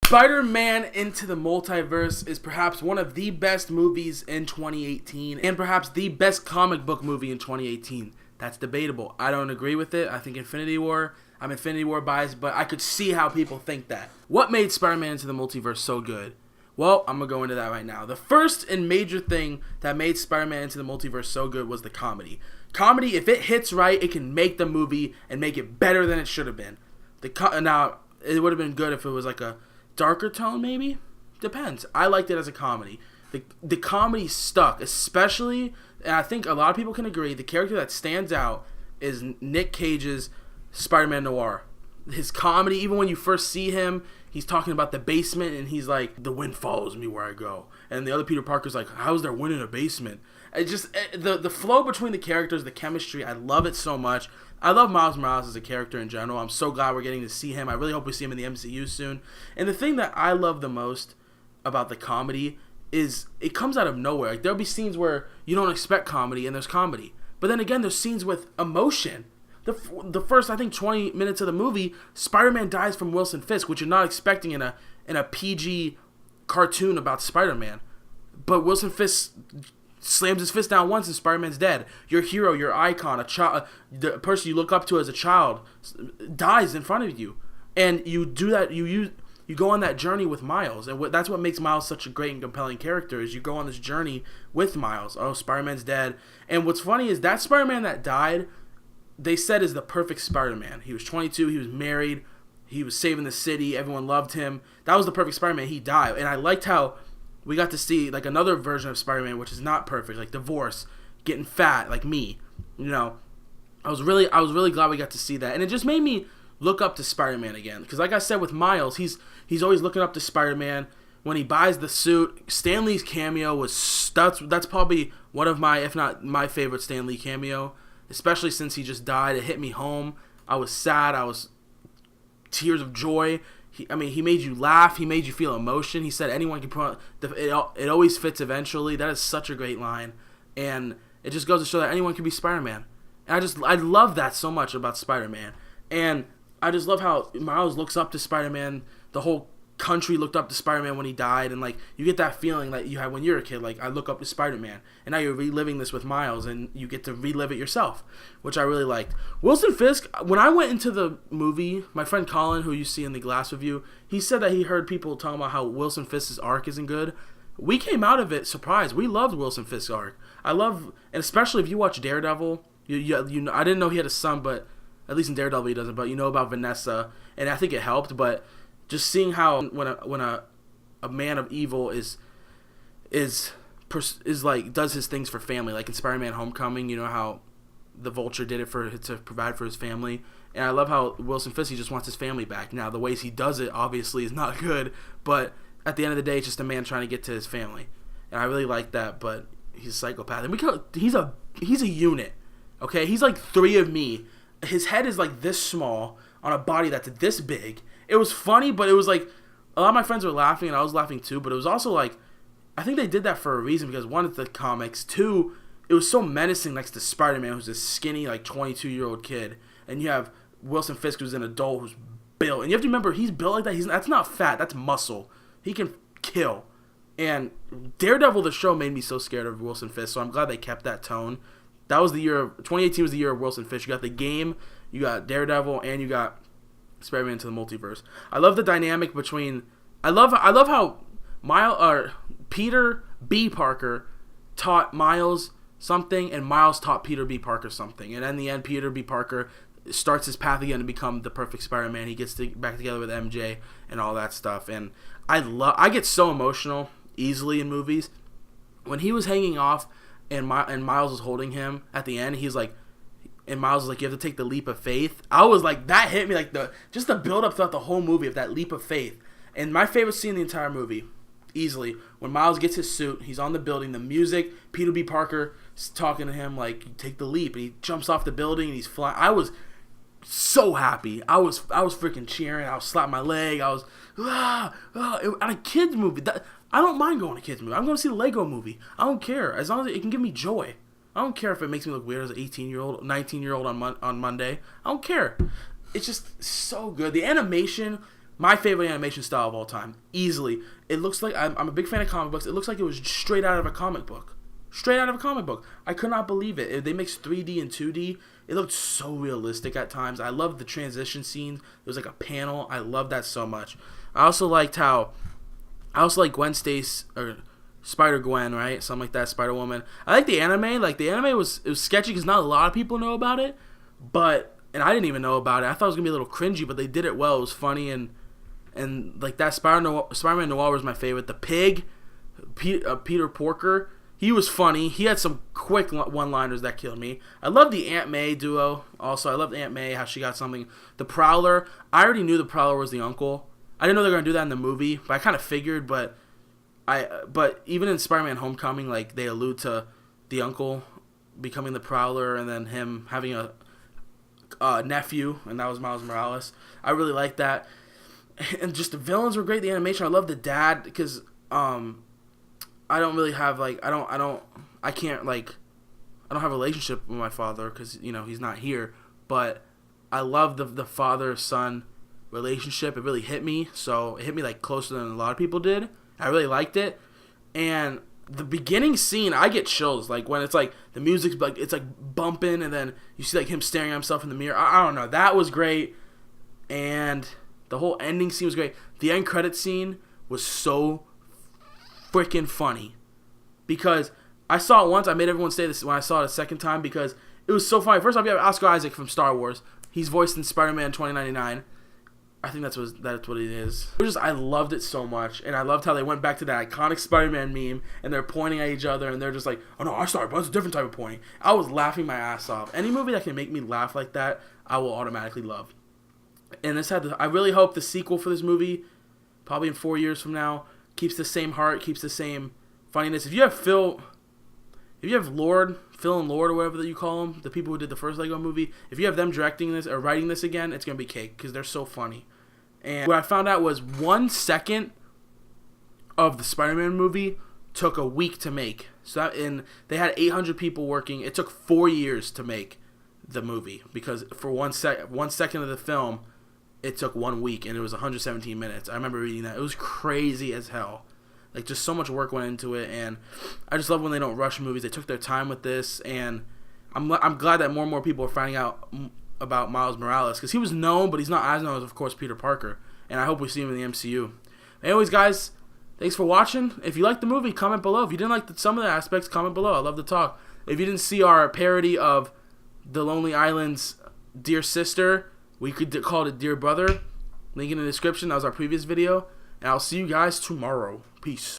Spider-Man Into the Multiverse is perhaps one of the best movies in 2018 and perhaps the best comic book movie in 2018. That's debatable. I don't agree with it. I think I'm Infinity War biased, but I could see how people think that. What made Spider-Man Into the Multiverse so good? Well, I'm going to go into that right now. The first and major thing that made Spider-Man Into the Multiverse so good was the comedy. Comedy, if it hits right, it can make the movie and make it better than it should have been. Now, it would have been good if it was like a darker tone, maybe? Depends. I liked it as a comedy. The comedy stuck, especially, and I think a lot of people can agree, the character that stands out is Nick Cage's Spider-Man Noir. His comedy, even when you first see him, he's talking about the basement, and he's like, the wind follows me where I go. And the other Peter Parker's like, how's there wind in a basement? The flow between the characters, the chemistry, I love it so much. I love Miles Morales as a character in general. I'm so glad we're getting to see him. I really hope we see him in the MCU soon. And the thing that I love the most about the comedy is it comes out of nowhere. Like, there'll be scenes where you don't expect comedy, and there's comedy. But then again, there's scenes with emotion. The first, I think, 20 minutes of the movie, Spider-Man dies from Wilson Fisk, which you're not expecting in a PG cartoon about Spider-Man. But Wilson Fisk slams his fist down once and Spider-Man's dead. Your hero, your icon, the person you look up to as a child dies in front of you. And you do that, you go on that journey with Miles. And that's what makes Miles such a great and compelling character, is you go on this journey with Miles. Oh, Spider-Man's dead. And what's funny is that Spider-Man that died, they said is the perfect Spider-Man. He was 22, he was married, he was saving the city, everyone loved him. That was the perfect Spider-Man. He died. And I liked how we got to see like another version of Spider-Man which is not perfect, like divorce, getting fat, like me. You know, I was really glad we got to see that. And it just made me look up to Spider-Man again. Because like I said with Miles, he's always looking up to Spider-Man. When he buys the suit, Stan Lee's cameo was that's probably one of my, if not my favorite Stan Lee cameo. Especially since he just died. It hit me home. I was sad. I was tears of joy. He made you laugh. He made you feel emotion. He said anyone can put it always fits eventually. That is such a great line. And it just goes to show that anyone can be Spider-Man. And I love that so much about Spider-Man. And I just love how Miles looks up to Spider-Man. The whole country looked up to Spider-Man when he died, and like you get that feeling that you had when you're a kid, like I look up to Spider-Man, and now you're reliving this with Miles, and you get to relive it yourself, which I really liked. Wilson Fisk, when I went into the movie, my friend Colin, who you see in the Glass Review, he said that he heard people talking about how Wilson Fisk's arc isn't good. We came out of it surprised. We loved Wilson Fisk's arc. And especially if you watch Daredevil, you I didn't know he had a son, but at least in Daredevil he doesn't, but you know about Vanessa, and I think it helped, but just seeing how when a man of evil is like does his things for family, like in Spider-Man Homecoming, you know how the Vulture did it to provide for his family, and I love how Wilson Fisk, he just wants his family back. Now the ways he does it obviously is not good, but at the end of the day, it's just a man trying to get to his family, and I really like that. But he's a psychopath, and he's a unit. Okay, he's like 3 of me. His head is like this small on a body that's this big. It was funny, but it was like a lot of my friends were laughing, and I was laughing too. But it was also like, I think they did that for a reason, because one, it's the comics. 2, it was so menacing next to Spider-Man, who's a skinny, like 22-year-old kid, and you have Wilson Fisk, who's an adult, who's built. And you have to remember, he's built like that. That's not fat. That's muscle. He can kill. And Daredevil, the show, made me so scared of Wilson Fisk. So I'm glad they kept that tone. That was 2018 was the year of Wilson Fisk. You got the game, you got Daredevil, and you got Spider-Man Into the Multiverse. I love the dynamic between. I love how Peter B. Parker taught Miles something, and Miles taught Peter B. Parker something. And in the end, Peter B. Parker starts his path again to become the perfect Spider-Man. He gets back together with MJ and all that stuff. And I get so emotional easily in movies. When he was hanging off and Miles was holding him at the end, he's like. And Miles was like, you have to take the leap of faith. I was like, that hit me, like the build up throughout the whole movie of that leap of faith. And my favorite scene in the entire movie, easily, when Miles gets his suit, he's on the building, the music, Peter B. Parker is talking to him like, take the leap, and he jumps off the building and he's flying. I was so happy. I was freaking cheering. I was slapping my leg. I was at a kids movie. I don't mind going to a kids movie. I'm going to see the Lego movie. I don't care, as long as it can give me joy. I don't care if it makes me look weird as an 18-year-old, 19-year-old on Monday. I don't care. It's just so good. The animation, My favorite animation style of all time, easily. It looks like I'm a big fan of comic books. It looks like it was straight out of a comic book. Straight out of a comic book. I could not believe it. They mixed 3D and 2D. It looked so realistic at times. I loved the transition scenes. There was like a panel. I loved that so much. I also like Gwen Stacy, or Spider-Gwen, right? Something like that, Spider-Woman. I like the anime. Like, the anime was sketchy because not a lot of people know about it. And I didn't even know about it. I thought it was going to be a little cringy, but they did it well. It was funny, and like that Spider-Man Noir was my favorite. The pig, Peter Porker, he was funny. He had some quick one-liners that killed me. I love the Aunt May duo. Also, I loved Aunt May, how she got something. The Prowler, I already knew the Prowler was the uncle. I didn't know they were going to do that in the movie, but I kind of figured, but even in Spider-Man Homecoming, like, they allude to the uncle becoming the Prowler and then him having a nephew, and that was Miles Morales. I really liked that. And just the villains were great. The animation, I love the dad, because I don't really have, like, I don't have a relationship with my father because, you know, he's not here, but I love the father-son relationship. It really hit me, so it hit me, like, closer than a lot of people did. I really liked it, and the beginning scene, I get chills, like, when it's, like, the music's, like, it's, like, bumping, and then you see, like, him staring at himself in the mirror. I don't know, that was great, and the whole ending scene was great. The end credit scene was so freaking funny, because I saw it once. I made everyone say this when I saw it a second time, because it was so funny. First off, you have Oscar Isaac from Star Wars. He's voiced in Spider-Man 2099. I think that's what it is. I loved it so much, and I loved how they went back to that iconic Spider-Man meme, and they're pointing at each other, and they're just like, oh no, I saw it, but it's a different type of pointing. I was laughing my ass off. Any movie that can make me laugh like that, I will automatically love. And I really hope the sequel for this movie, probably in 4 years from now, keeps the same heart, keeps the same funniness. If you have Phil and Lord, or whatever that you call them, the people who did the first Lego movie, if you have them directing this or writing this again, it's going to be cake, because they're so funny. And what I found out was 1 second of the Spider-Man movie took a week to make. So they had 800 people working. It took 4 years to make the movie, because for 1 second of the film, it took 1 week, and it was 117 minutes. I remember reading that. It was crazy as hell. Like, just so much work went into it, and I just love when they don't rush movies. They took their time with this, and I'm glad that more and more people are finding out about Miles Morales, because he was known, but he's not as known as, of course, Peter Parker, and I hope we see him in the MCU. Anyways, guys, thanks for watching. If you liked the movie, comment below. If you didn't like some of the aspects, comment below. I love to talk. If you didn't see our parody of The Lonely Island's Dear Sister, we could call it Dear Brother. Link in the description. That was our previous video. And I'll see you guys tomorrow. Peace.